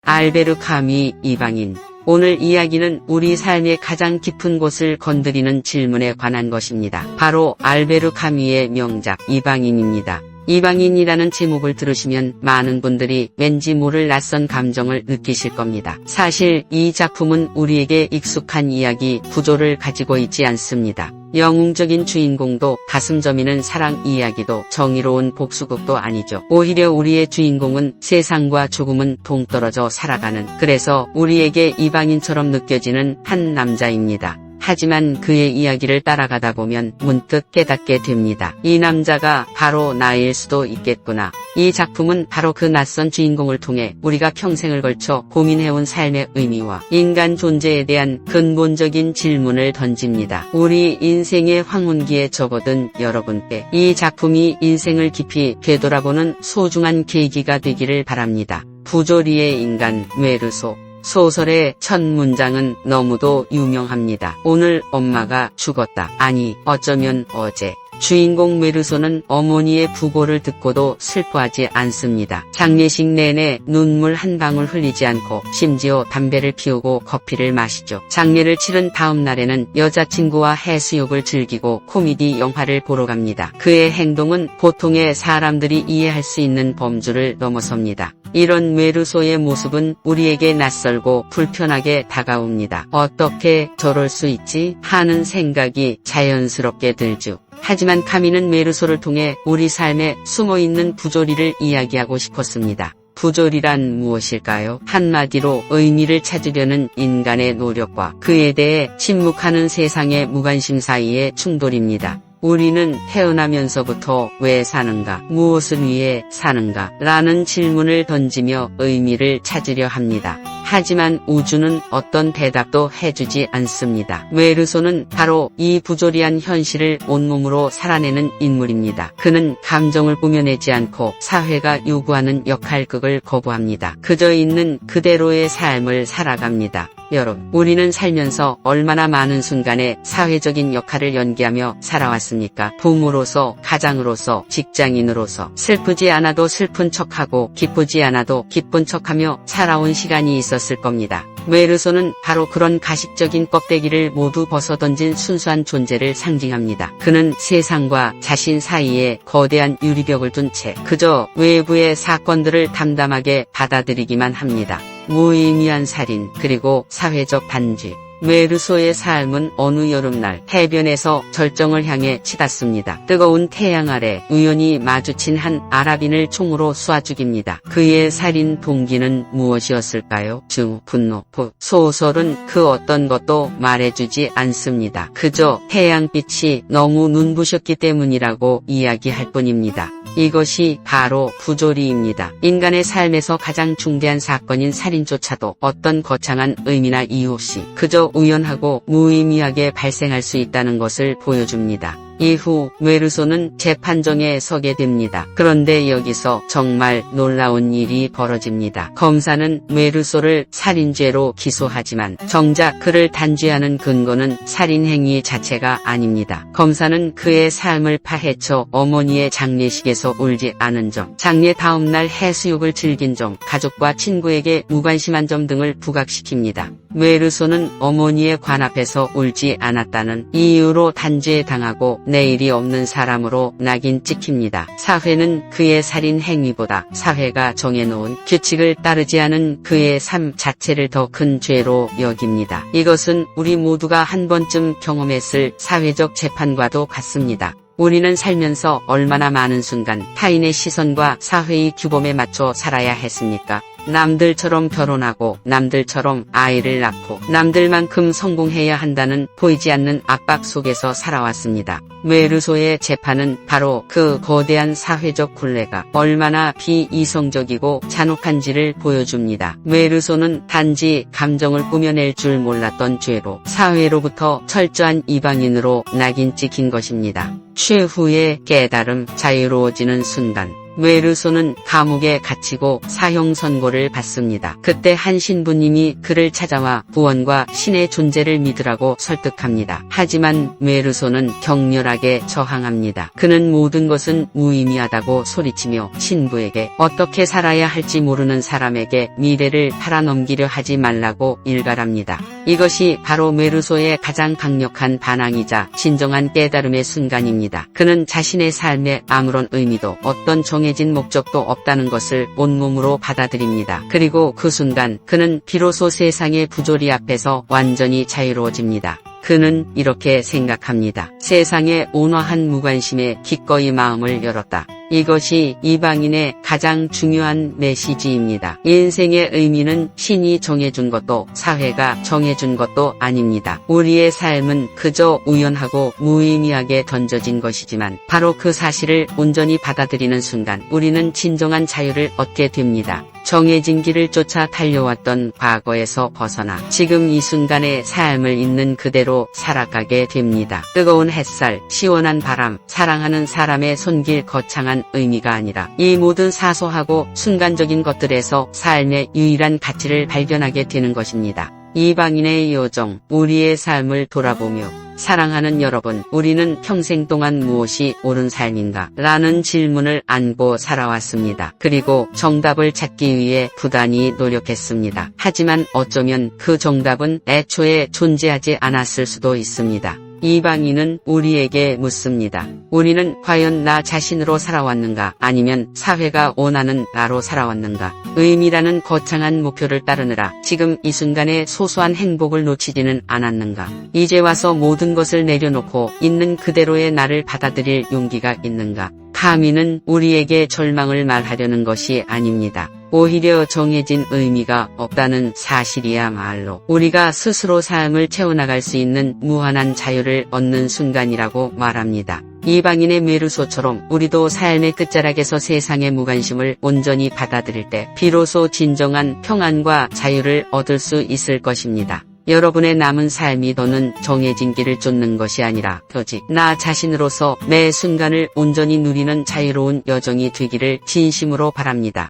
알베르 카뮈 이방인. 오늘 이야기는 우리 삶의 가장 깊은 곳을 건드리는 질문에 관한 것입니다. 바로 알베르 카뮈의 명작 이방인입니다. 이방인이라는 제목을 들으시면 많은 분들이 왠지 모를 낯선 감정을 느끼실 겁니다. 사실 이 작품은 우리에게 익숙한 이야기 구조를 가지고 있지 않습니다. 영웅적인 주인공도 가슴 저미는 사랑 이야기도 정의로운 복수극도 아니죠. 오히려 우리의 주인공은 세상과 조금은 동떨어져 살아가는, 그래서 우리에게 이방인처럼 느껴지는 한 남자입니다. 하지만 그의 이야기를 따라가다 보면 문득 깨닫게 됩니다. 이 남자가 바로 나일 수도 있겠구나. 이 작품은 바로 그 낯선 주인공을 통해 우리가 평생을 걸쳐 고민해온 삶의 의미와 인간 존재에 대한 근본적인 질문을 던집니다. 우리 인생의 황혼기에 접어든 여러분께 이 작품이 인생을 깊이 되돌아보는 소중한 계기가 되기를 바랍니다. 부조리의 인간 메르소. 소설의 첫 문장은 너무도 유명합니다. 오늘 엄마가 죽었다. 아니, 어쩌면 어제. 주인공 메르소는 어머니의 부고를 듣고도 슬퍼하지 않습니다. 장례식 내내 눈물 한 방울 흘리지 않고 심지어 담배를 피우고 커피를 마시죠. 장례를 치른 다음 날에는 여자친구와 해수욕을 즐기고 코미디 영화를 보러 갑니다. 그의 행동은 보통의 사람들이 이해할 수 있는 범주를 넘어섭니다. 이런 메르소의 모습은 우리에게 낯설고 불편하게 다가옵니다. 어떻게 저럴 수 있지? 하는 생각이 자연스럽게 들죠. 하지만 카뮈는 메르소를 통해 우리 삶에 숨어있는 부조리를 이야기하고 싶었습니다. 부조리란 무엇일까요? 한마디로 의미를 찾으려는 인간의 노력과 그에 대해 침묵하는 세상의 무관심 사이의 충돌입니다. 우리는 태어나면서부터 왜 사는가, 무엇을 위해 사는가 라는 질문을 던지며 의미를 찾으려 합니다. 하지만 우주는 어떤 대답도 해주지 않습니다. 메르소는 바로 이 부조리한 현실을 온몸으로 살아내는 인물입니다. 그는 감정을 꾸며내지 않고 사회가 요구하는 역할극을 거부합니다. 그저 있는 그대로의 삶을 살아갑니다. 여러분, 우리는 살면서 얼마나 많은 순간에 사회적인 역할을 연기하며 살아왔습니까? 부모로서, 가장으로서, 직장인으로서. 슬프지 않아도 슬픈 척하고 기쁘지 않아도 기쁜 척하며 살아온 시간이 있었을 겁니다. 메르소는 바로 그런 가식적인 껍데기를 모두 벗어던진 순수한 존재를 상징합니다. 그는 세상과 자신 사이에 거대한 유리벽을 둔 채 그저 외부의 사건들을 담담하게 받아들이기만 합니다. 무의미한 살인, 그리고 사회적 단죄. 메르소의 삶은 어느 여름날 해변에서 절정을 향해 치닫습니다. 뜨거운 태양 아래 우연히 마주친 한 아랍인을 총으로 쏘아 죽입니다. 그의 살인 동기는 무엇이었을까요? 분노. 소설은 그 어떤 것도 말해주지 않습니다. 그저 태양빛이 너무 눈부셨기 때문이라고 이야기할 뿐입니다. 이것이 바로 부조리입니다. 인간의 삶에서 가장 중대한 사건인 살인조차도 어떤 거창한 의미나 이유 없이 그저 우연하고 무의미하게 발생할 수 있다는 것을 보여줍니다. 이후 메르소는 재판정에 서게 됩니다. 그런데 여기서 정말 놀라운 일이 벌어집니다. 검사는 메르소를 살인죄로 기소하지만 정작 그를 단죄하는 근거는 살인행위 자체가 아닙니다. 검사는 그의 삶을 파헤쳐 어머니의 장례식에서 울지 않은 점, 장례 다음날 해수욕을 즐긴 점, 가족과 친구에게 무관심한 점 등을 부각시킵니다. 메르소는 어머니의 관 앞에서 울지 않았다는 이유로 단죄당하고 내일이 없는 사람으로 낙인 찍힙니다. 사회는 그의 살인 행위보다 사회가 정해놓은 규칙을 따르지 않은 그의 삶 자체를 더 큰 죄로 여깁니다. 이것은 우리 모두가 한 번쯤 경험했을 사회적 재판과도 같습니다. 우리는 살면서 얼마나 많은 순간 타인의 시선과 사회의 규범에 맞춰 살아야 했습니까? 남들처럼 결혼하고 남들처럼 아이를 낳고 남들만큼 성공해야 한다는 보이지 않는 압박 속에서 살아왔습니다. 메르소의 재판은 바로 그 거대한 사회적 굴레가 얼마나 비이성적이고 잔혹한지를 보여줍니다. 메르소는 단지 감정을 꾸며낼 줄 몰랐던 죄로 사회로부터 철저한 이방인으로 낙인 찍힌 것입니다. 최후의 깨달음, 자유로워지는 순간. 메르소는 감옥에 갇히고 사형 선고를 받습니다. 그때 한 신부님이 그를 찾아와 구원과 신의 존재를 믿으라고 설득합니다. 하지만 메르소는 격렬하게 저항합니다. 그는 모든 것은 무의미하다고 소리치며 신부에게 어떻게 살아야 할지 모르는 사람에게 미래를 팔아넘기려 하지 말라고 일갈합니다. 이것이 바로 메르소의 가장 강력한 반항이자 진정한 깨달음의 순간입니다. 그는 자신의 삶에 아무런 의미도 어떤 정해진 목적도 없다는 것을 온몸으로 받아들입니다. 그리고 그 순간 그는 비로소 세상의 부조리 앞에서 완전히 자유로워집니다. 그는 이렇게 생각합니다. 세상의 온화한 무관심에 기꺼이 마음을 열었다. 이것이 이방인의 가장 중요한 메시지입니다. 인생의 의미는 신이 정해준 것도 사회가 정해준 것도 아닙니다. 우리의 삶은 그저 우연하고 무의미하게 던져진 것이지만 바로 그 사실을 온전히 받아들이는 순간 우리는 진정한 자유를 얻게 됩니다. 정해진 길을 쫓아 달려왔던 과거에서 벗어나 지금 이 순간의 삶을 있는 그대로 살아가게 됩니다. 뜨거운 햇살, 시원한 바람, 사랑하는 사람의 손길 거창한 의미가 아니라 이 모든 사소하고 순간적인 것들에서 삶의 유일한 가치를 발견하게 되는 것입니다. 이방인의 요정, 우리의 삶을 돌아보며 사랑하는 여러분, 우리는 평생 동안 무엇이 옳은 삶인가? 라는 질문을 안고 살아왔습니다. 그리고 정답을 찾기 위해 부단히 노력했습니다. 하지만 어쩌면 그 정답은 애초에 존재하지 않았을 수도 있습니다. 이방인은 우리에게 묻습니다. 우리는 과연 나 자신으로 살아왔는가? 아니면 사회가 원하는 나로 살아왔는가? 의미라는 거창한 목표를 따르느라 지금 이 순간의 소소한 행복을 놓치지는 않았는가? 이제 와서 모든 것을 내려놓고 있는 그대로의 나를 받아들일 용기가 있는가? 카미는 우리에게 절망을 말하려는 것이 아닙니다. 오히려 정해진 의미가 없다는 사실이야말로 우리가 스스로 삶을 채워나갈 수 있는 무한한 자유를 얻는 순간이라고 말합니다. 이방인의 메르소처럼 우리도 삶의 끝자락에서 세상의 무관심을 온전히 받아들일 때 비로소 진정한 평안과 자유를 얻을 수 있을 것입니다. 여러분의 남은 삶이 더는 정해진 길을 쫓는 것이 아니라 오직 나 자신으로서 매 순간을 온전히 누리는 자유로운 여정이 되기를 진심으로 바랍니다.